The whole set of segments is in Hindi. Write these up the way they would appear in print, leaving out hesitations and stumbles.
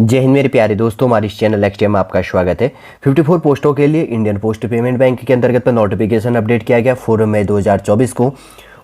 जय हिंद मेरे प्यारे दोस्तों, हमारे इस चैनल एक्सटीएम में आपका स्वागत है। 54 पोस्टों के लिए इंडियन पोस्ट पेमेंट बैंक के अंतर्गत पर नोटिफिकेशन अपडेट किया गया 4 मई 2024 को।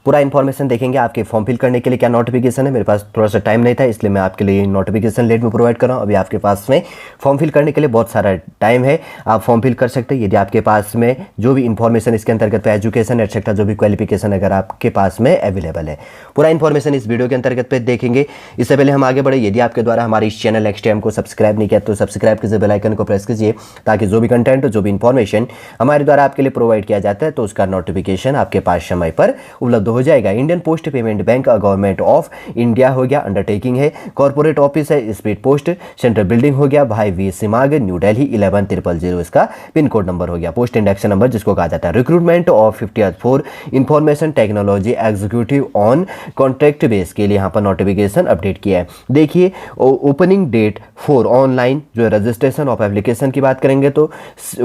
पूरा इन्फॉर्मेशन देखेंगे। आपके फॉर्म फिल करने के लिए क्या नोटिफिकेशन है, मेरे पास थोड़ा सा टाइम नहीं था इसलिए मैं आपके लिए नोटिफिकेशन लेट में प्रोवाइड कर रहा हूँ। अभी आपके पास में फॉर्म फिल करने के लिए बहुत सारा टाइम है, आप फॉर्म फिल कर सकते हैं यदि आपके पास में जो भी इन्फॉर्मेशन इसके अंतर्गत एजुकेशन एक्सेट्रा जो भी क्वालिफिकेशन अगर आपके पास में अवेलेबल है। पूरा इन्फॉर्मेशन इस वीडियो के अंतर्गत पे देखेंगे। इससे पहले हम आगे बढ़े, यदि आपके द्वारा हमारे इस चैनल एक्सटीएम को सब्सक्राइब नहीं किया तो सब्सक्राइब कीजिए, बेल आइकन को प्रेस कीजिए ताकि जो भी कंटेंट जो भी इन्फॉर्मेशन हमारे द्वारा आपके लिए प्रोवाइड किया जाता है तो उसका नोटिफिकेशन आपके पास समय पर उपलब्ध हो जाएगा। Indian post payment bank government of India हो गया, अंडरटेकिंग है, कॉर्पोरेट ऑफिस है, स्पीड पोस्ट सेंट्रल बिल्डिंग हो गया, भाई वी सिमाग, न्यू दिल्ली 11000 इसका पिन कोड नंबर हो गया, पोस्ट इंडेक्शन नंबर जिसको कहा जाता है। Recruitment of 54 information technology executive on contract base के लिए यहाँ पर नोटिफिकेशन अपडेट किया है। देखिए ओपनिंग डेट 4 ऑनलाइन जो रजिस्ट्रेशन ऑफ एप्लीकेशन की बात करेंगे तो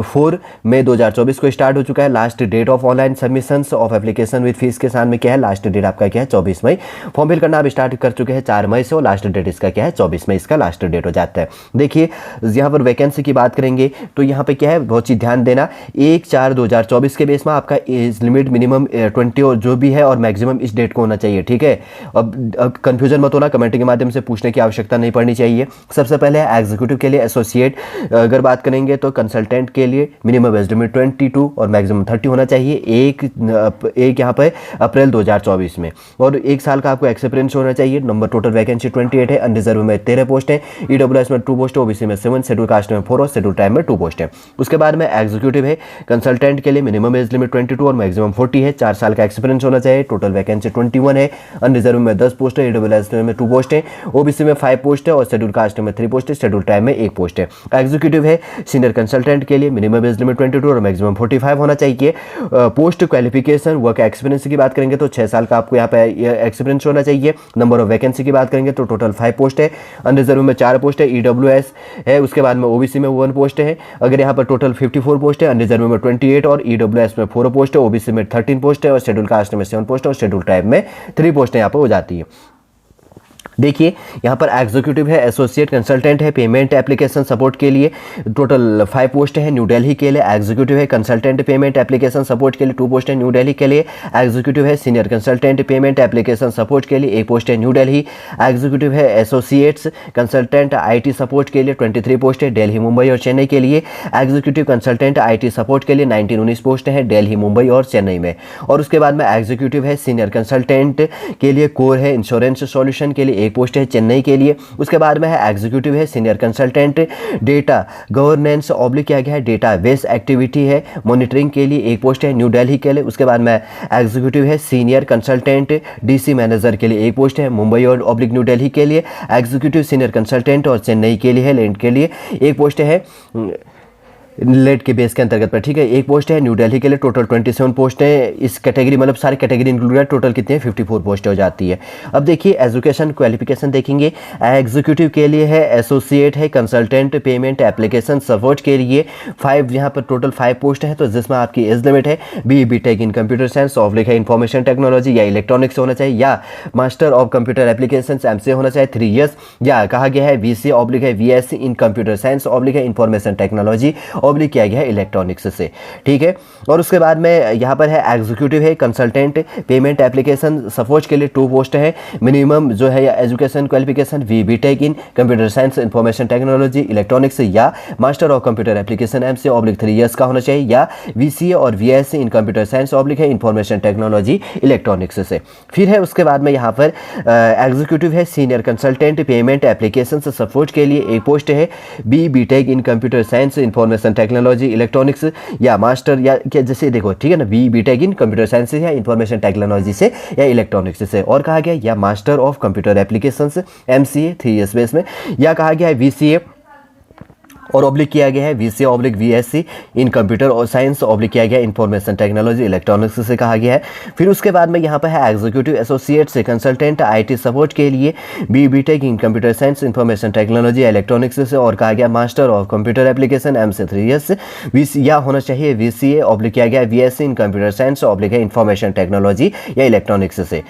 4 मई 2024 को स्टार्ट हो चुका है। Last date of online submission of application with fees के साथ में क्या है, लास्ट डेट आपका क्या है 24 मई। फॉर्म फिल करना आप स्टार्ट कर चुके हैं 4 मई से और लास्ट डेट इसका क्या है 24 मई इसका लास्ट डेट हो जाता है। देखिए यहाँ पर वैकेंसी की बात करेंगे तो यहाँ पे क्या है, बहुत चीज ध्यान देना। 1/4/2024 के बेस में आपका एज लिमिट मिनिमम 20 और जो भी है और मैक्सिमम इस डेट को होना चाहिए, ठीक है। अब कंफ्यूजन मत होना, कमेंट के माध्यम से पूछने की आवश्यकता नहीं पड़नी चाहिए। सबसे पहले एग्जीक्यूटिव के लिए एसोसिएट अगर बात करेंगे तो कंसल्टेंट के लिए मिनिमम एज लिमिट 22 और मैक्सिमम 30 होना चाहिए। एक यहाँ पे अप्रैल 2024 में, और 1 साल का आपको एक्सपीरियंस होना चाहिए। नंबर टोटल वैकेंसी 28 है, अनरिजर्व में 13 पोस्ट है, ईडब्ल्यूएस में 2 पोस्ट है, ओबीसी में 7, शेड्यूल कास्ट में 4 और शेड्यूल ट्राइब में 2 पोस्ट है। उसके बाद में एग्जीक्यूटिव है कंसल्टेंट के लिए मिनिमम एज लिमिट 22 और मैक्सिमम 40 है, 4 साल का एक्सपीरियंस होना चाहिए। टोटल वैकेंसी 21 है, अनरिजर्व में 10 पोस्ट है, ईडब्ल्यूएस में 2 पोस्ट है, ओबीसी में 5 पोस्ट है और शेड्यूल कास्ट में 3 पोस्ट है, शेड्यूल ट्राइब में 1 पोस्ट है। एग्जीक्यूटिव है सीनियर कंसल्टेंट के लिए मिनिमम एज लिमिट 22 और मैक्सिमम 45 होना चाहिए। पोस्ट क्वालिफिकेशन वर्क एक्सपीरियंस की बात करेंगे तो 6 साल का आपको यहाँ पे एक्सपीरियंस होना चाहिए। नंबर ऑफ वैकेंसी की बात करेंगे तो टोटल 5 पोस्ट है, अनरिजर्व में 4 पोस्ट है, ईडब्ल्यूएस है, उसके बाद में ओबीसी में 1 पोस्ट है। अगर यहाँ पर टोटल 54 पोस्ट है, अनरिजर्व में 28 और ईडब्ल्यूएस में 4 पोस्ट है, ओबीसी में 13 पोस्ट है और शेड्यूल कास्ट में 7 पोस्ट है और शेड्यूल ट्राइब में 3 पोस्ट यहाँ पर हो जाती है। देखिए यहाँ पर एग्जीक्यूटिव है, एसोसिएट कंसल्टेंट है, पेमेंट एप्लीकेशन सपोर्ट के लिए टोटल 5 पोस्ट है न्यू दिल्ली के लिए। एग्जीक्यूटिव है कंसल्टेंट पेमेंट एप्लीकेशन सपोर्ट के लिए 2 पोस्ट है न्यू दिल्ली के लिए। एग्जीक्यूटिव है senior consultant payment application support के लिए 1 पोस्ट है न्यू दिल्ली। एग्जीक्यूटिव है एसोसिएट्स कंसल्टेंट आईटी सपोर्ट के लिए 23 पोस्ट है, दिल्ली, मुंबई और चेन्नई के लिए। एग्जीक्यूटिव कंसल्टेंट आईटी सपोर्ट के लिए 19 पोस्ट है, दिल्ली, मुंबई और चेन्नई में। और उसके बाद में एग्जीक्यूटिव है सीनियर कंसल्टेंट के लिए कोर है इंश्योरेंस सॉल्यूशन के लिए 1 पोस्ट है, चेन्नई के लिए। उसके बाद में है एग्जीक्यूटिव है senior consultant data governance oblique किया गया है, डेटा बेस एक्टिविटी है मॉनिटरिंग के लिए 1 पोस्ट है, न्यू दिल्ली के लिए। उसके बाद में एग्जीक्यूटिव है सीनियर कंसल्टेंट डीसी मैनेजर के लिए 1 पोस्ट है, मुंबई और ऑब्लिक न्यू दिल्ली के लिए। एग्जीक्यूटिव सीनियर कंसल्टेंट और चेन्नई के लिए है, लैंड के लिए 1 पोस्ट है लेट के बेस के अंतर्गत पर, ठीक है। 1 पोस्ट है न्यू दिल्ली के लिए, टोटल 27 पोस्ट है। इस कैटेगरी मतलब सारी कैटेगरी इंक्लूड है, टोटल कितने हैं 54 पोस्ट हो जाती है। अब देखिए एजुकेशन क्वालिफिकेशन देखेंगे। एग्जीक्यूटिव के लिए है एसोसिएट है कंसल्टेंट पेमेंट एप्लीकेशन सपोर्ट के लिए 5 यहाँ पर टोटल 5 पोस्ट है, तो जिसमें आपकी एज लिमिट है BTech in computer science oblique है इंफॉर्मेशन टेक्नोलॉजी या इलेक्ट्रॉनिक्स होना चाहिए, या master of computer application MCA होना चाहिए 3 ईयर्स, या कहा गया है वीसी ऑब्लिक है वीएससी इन कंप्यूटर साइंस ऑब्लिक है इंफॉर्मेशन टेक्नोलॉजी ऑब्लिक किया गया है इलेक्ट्रॉनिक्स से, ठीक है। और उसके बाद में यहाँ पर है एग्जीक्यूटिव है कंसल्टेंट पेमेंट एप्लीकेशन सपोर्ट के लिए 2 पोस्ट है, मिनिमम जो है education qualification BTech in computer science information technology electronics या master of computer application MCA oblique 3 years का होना चाहिए, या वीसीए और वीएससी इन कंप्यूटर साइंस ऑब्लिक है इंफॉर्मेशन टेक्नोलॉजी इलेक्ट्रॉनिक्स से। फिर है उसके बाद में यहाँ पर एग्जीक्यूटिव है senior consultant payment application support के लिए 1 पोस्ट है, BTech in computer science information technology electronics या मास्टर या क्या जैसे देखो, ठीक है ना, बीटेक इन कंप्यूटर साइंस से या इंफॉर्मेशन टेक्नोलॉजी से या इलेक्ट्रॉनिक्स से। और कहा गया या master of computer applications MCA 3 years base में, या कहा गया है वीसीए और ऑब्लिक किया गया है VCA ऑब्लिक VSc इन कंप्यूटर और साइंस ऑब्लिक किया गया इंफॉर्मेशन टेक्नोलॉजी इलेक्ट्रॉनिक्स से कहा गया है। फिर उसके बाद में यहाँ पर है एग्जीक्यूटिव एसोसिएट से कंसल्टेंट IT सपोर्ट के लिए BTech इन computer science information technology electronics से, और कहा गया master of computer application MC 3 years या होना चाहिए VCA ऑब्लिक किया गया VSc इन कंप्यूटर साइंस ऑब्लिक है इंफॉर्मेशन टेक्नोलॉजी या इलेक्ट्रॉनिक्स से।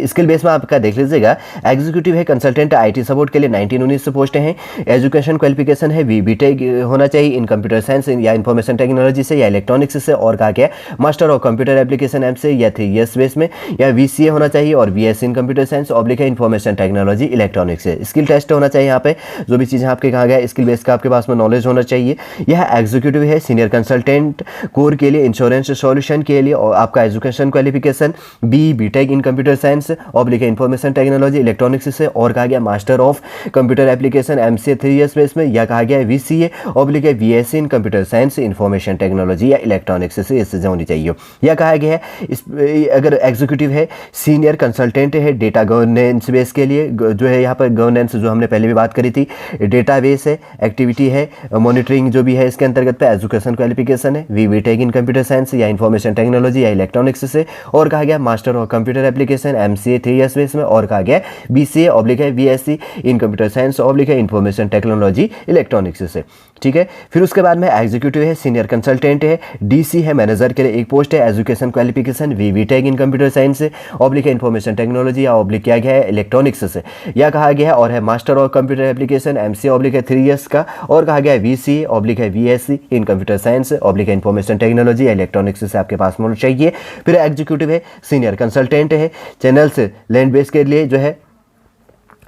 स्किल बेस में आपका देख लीजिएगा, एग्जीक्यूटिव है कंसल्टेंट IT सपोर्ट के लिए 19-19 पोस्ट हैं। एजुकेशन क्वालिफिकेशन है BTech होना चाहिए इन कंप्यूटर साइंस या इंफॉर्मेशन टेक्नोलॉजी से या इलेक्ट्रॉनिक्स से, और कहा गया master of computer application MC या 3 ईयर्स बेस में, या VCA होना चाहिए और VSc इन कंप्यूटर साइंस ऑब्लिक है इंफॉर्मेशन टेक्नोलॉजी इलेक्ट्रॉनिक्स से। स्किल टेस्ट होना चाहिए यहाँ पे, जो भी चीज़ें आपके कहा गया स्किल बेस का आपके पास में नॉलेज होना चाहिए। यह एग्जीक्यूटिव है सीनियर कंसल्टेंट कोर के लिए इंश्योरेंस सॉल्यूशन के लिए, और आपका एजुकेशन क्वालिफिकेशन BTech इन computer science oblique information technology electronics से, और कहा गया master of computer application MC 3 years base में, या कहा गया VCA ऑब्लिक VSc इन कंप्यूटर साइंस इंफॉर्मेशन टेक्नोलॉजी या इलेक्ट्रॉनिक्स से इससे होनी चाहिए। या कहा गया है अगर एग्जीक्यूटिव है सीनियर कंसल्टेंट है डेटा गवर्नेंस बेस के लिए, जो है यहाँ पर गवर्नेंस जो हमने पहले भी बात करी थी, डेटाबेस है, एक्टिविटी है, मॉनिटरिंग जो भी है इसके अंतर्गत पे एजुकेशन क्वालिफिकेशन है BTech इन कंप्यूटर साइंस या इंफॉर्मेशन टेक्नोलॉजी या इलेक्ट्रॉनिक्स से, और कहा गया master of computer application MCA 3 years base में, और कहा गया BCA ऑब्लिक है VSc इन कंप्यूटर साइंस ऑब्लिक है इंफॉर्मेशन टेक्नोलॉजी इलेक्ट्रॉनिक्स से। ठीक है, फिर उसके बाद में एग्जीक्यूटिव है सीनियर कंसल्टेंट है DC है मैनेजर के लिए एक पोस्ट है, एजुकेशन क्वालिफिकेशन BTech इन कंप्यूटर साइंस ऑब्लिक है इंफॉर्मेशन टेक्नोलॉजी या ऑब्लिक किया गया है इलेक्ट्रॉनिक्स से, या कहा गया है और है master of computer application MC oblique है 3 ईयर्स का, और कहा गया है VCA ऑब्लिक है VSc इन कंप्यूटर साइंस ऑब्लिक है इंफॉर्मेशन टेक्नोलॉजी या इलेक्ट्रॉनिक्स से आपके पास होना चाहिए। फिर एग्जीक्यूटिव है सीनियर कंसल्टेंट है चैनल्स लैंड बेस के लिए, जो है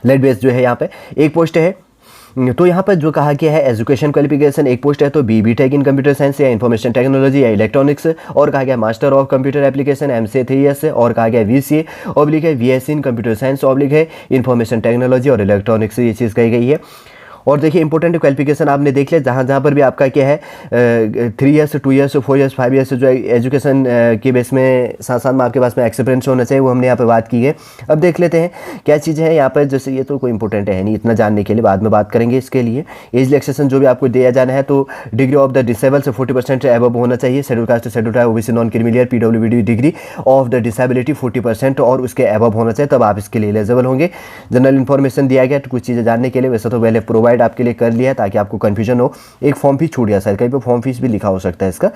लैंड बेस जो है यहाँ पे एक पोस्ट है। तो यहाँ पर जो कहा गया है एजुकेशन क्वालिफिकेशन एक पोस्ट है, तो BTech इन कंप्यूटर साइंस या इंफॉर्मेशन टेक्नोलॉजी या इलेक्ट्रॉनिक्स, और कहा गया master of computer application MC 3 years, और कहा गया VCA ऑब्लिक है VSc इन कंप्यूटर साइंस ऑब्लिक है इंफॉर्मेशन टेक्नोलॉजी और इलेक्ट्रॉनिक्स से ये चीज़ कही गई है। और देखिए इंपॉर्टेंट क्वालिफिकेशन आपने देख लिया, जहाँ पर भी आपका क्या है 3 ईयर्स 2 ईयर्स 4 ईयर्स 5 ईयर्स जो एजुकेशन के बेस में साथ साथ में आपके पास में एक्सपीरियंस होना चाहिए, वो हमने यहाँ पे बात की है। अब देख लेते हैं क्या चीज़ें हैं यहाँ पर, जैसे ये तो कोई इंपॉर्टेंट है नहीं इतना जानने के लिए, बाद में बात करेंगे इसके लिए। एज रिलैक्सेशन जो भी आपको दिया जाना है, तो डिग्री ऑफ द डिसेबल से 40% एबव होना चाहिए, schedule caste schedule tribe OBC non creamy layer PWD degree of the disability 40% और उसके एबव होना चाहिए, तब आप इसके लिए एलिजिबल होंगे। जनरल इन्फॉर्मेशन दिया गया, तो कुछ चीज़ें जानने के लिए, वैसे तो पहले प्रोवाइड आपके लिए कर लिया ताकि आपको कंफ्यूजन हो। एक फॉर्म फीस छूट गया शायद, कहीं पे फॉर्म फीस भी लिखा हो सकता है इसका।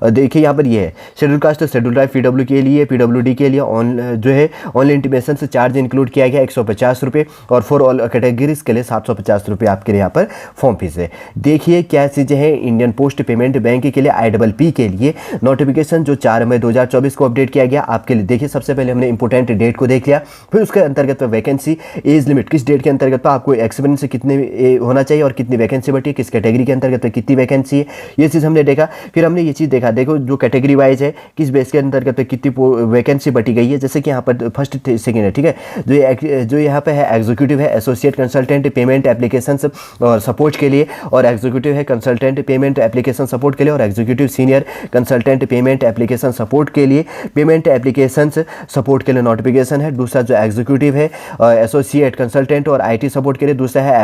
देखिए यहाँ पर ये है schedule caste schedule tribe PW के लिए PWD के लिए जो है ऑनलाइन इंटीमेशन से चार्ज इंक्लूड किया गया 150 रुपये, और फॉर ऑल कैटेगरीज के लिए 750 रुपये आपके लिए यहाँ पर फॉर्म फीस है। देखिए क्या चीज़ें हैं, इंडियन पोस्ट पेमेंट बैंक के लिए IPP के लिए नोटिफिकेशन जो 4 मई 2024 को अपडेट किया गया आपके लिए। देखिए सबसे पहले हमने इंपॉर्टेंट डेट को देख लिया, फिर उसके अंतर्गत वैकेंसी एज लिमिट किस डेट के अंतर्गत पर आपको एक्सपीरियंस कितने होना चाहिए और कितनी वैकेंसी बटी है, किस कैटेगरी के अंतर्गत कितनी वैकेंसी है, ये चीज़ हमने देखा। फिर हमने ये चीज़ देखा, देखो जो कैटेगरी वाइज है किस बेस के अंतर्गत कितनी वैकेंसी बटी गई है, जैसे कि यहाँ पर फर्स्ट सेकेंड है, ठीक है। जो यहाँ पे है एग्जीक्यूटिव है एसोसिएट कंसल्टेंट पेमेंट एप्लीकेशन और सपोर्ट के लिए, और एग्जीक्यूटिव है कंसल्टेंट पेमेंट एप्लीकेशन सपोर्ट के लिए, और executive senior consultant payment application support के लिए, पेमेंट एप्लीकेशन सपोर्ट के लिए नोटिफिकेशन है। दूसरा जो एग्जीक्यूटिव है एसोसिएट कंसल्टेंट और IT सपोर्ट के लिए, दूसरा है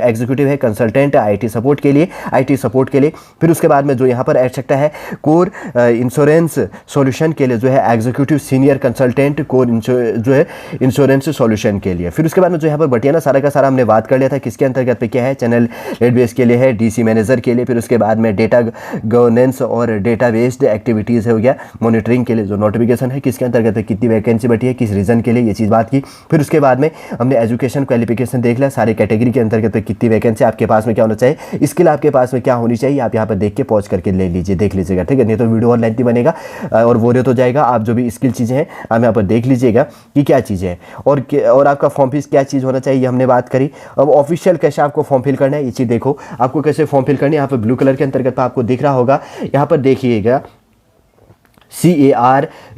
एग्जीक्यूटिव है कंसल्टेंट IT सपोर्ट के लिए, IT सपोर्ट के लिए। फिर उसके बाद में जो यहाँ पर ऐड सकता है कोर इंश्योरेंस सॉल्यूशन के लिए, जो है एग्जीक्यूटिव सीनियर कंसल्टेंट कोर जो है इंश्योरेंस सॉल्यूशन के लिए। फिर उसके बाद में जो यहाँ पर बटिया ना सारा का सारा हमने बात कर लिया था किसके अंतर्गत पे क्या है, चैनल रेड बेस के लिए है, DC मैनेजर के लिए। फिर उसके बाद में डेटा गवर्नेंस और डेटा बेस्ड एक्टिविटीज़ हो गया, मॉनिटरिंग के लिए जो नोटिफिकेशन है किसके अंतर्गत है, कितनी वैकेंसी बटी है, किस रीजन के लिए, ये चीज़ बात की। फिर उसके बाद में हमने एजुकेशन क्वालिफिकेशन देख लिया, सारे कैटेगरी के अंतर्गत कितनी वैकेंसी आपके पास में क्या होना चाहिए, स्किल आपके पास में क्या होनी चाहिए, आप यहाँ पर देख के पॉज करके ले लीजिए, देख लीजिएगा, ठीक है। नहीं तो वीडियो और लेंथी बनेगा और बोरियत हो जाएगा। आप जो भी स्किल चीज़ें हैं आप यहाँ पर देख लीजिएगा कि क्या चीज़ें हैं, और आपका फॉर्म फीस क्या चीज़ होना चाहिए, हमने बात करी। अब ऑफिशियल कैसे आपको फॉर्म फिल करना है, ये चीज़ देखो आपको कैसे फॉर्म फिल करनी है। यहाँ पर ब्लू कलर के अंतर्गत आपको दिख रहा होगा, यहाँ पर देखिएगा CAREERS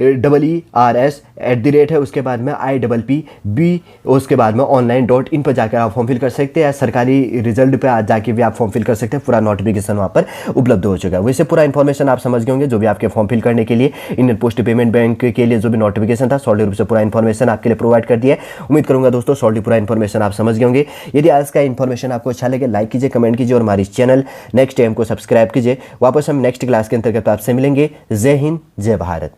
है, उसके बाद में IPPB, उसके बाद में online.in पर जाकर आप फॉर्म फिल कर सकते हैं। सरकारी रिजल्ट पे आज जाके भी आप फॉर्म फिल कर सकते हैं। पूरा नोटिफिकेशन वहाँ पर उपलब्ध हो चुका है। वैसे पूरा इन्फॉर्मेशन आप समझ गए होंगे, जो भी आपके फॉर्म फिल करने के लिए इंडियन पोस्ट पेमेंट बैंक के लिए जो भी नोटिफिकेशन था, सॉलिड रूप से पूरा इन्फॉर्मेशन आपके लिए प्रोवाइड कर दिया है। उम्मीद करूंगा दोस्तों सॉलिड पूरा इन्फॉर्मेशन आप समझ गए होंगे। यदि आज का इन्फॉर्मेशन आपको अच्छा लगे, लाइक कीजिए, कमेंट कीजिए और हमारे चैनल नेक्स्ट टाइम को सब्सक्राइब कीजिए। वापस हम नेक्स्ट क्लास के अंतर्गत आपसे मिलेंगे। जय हिंद, जय भारत।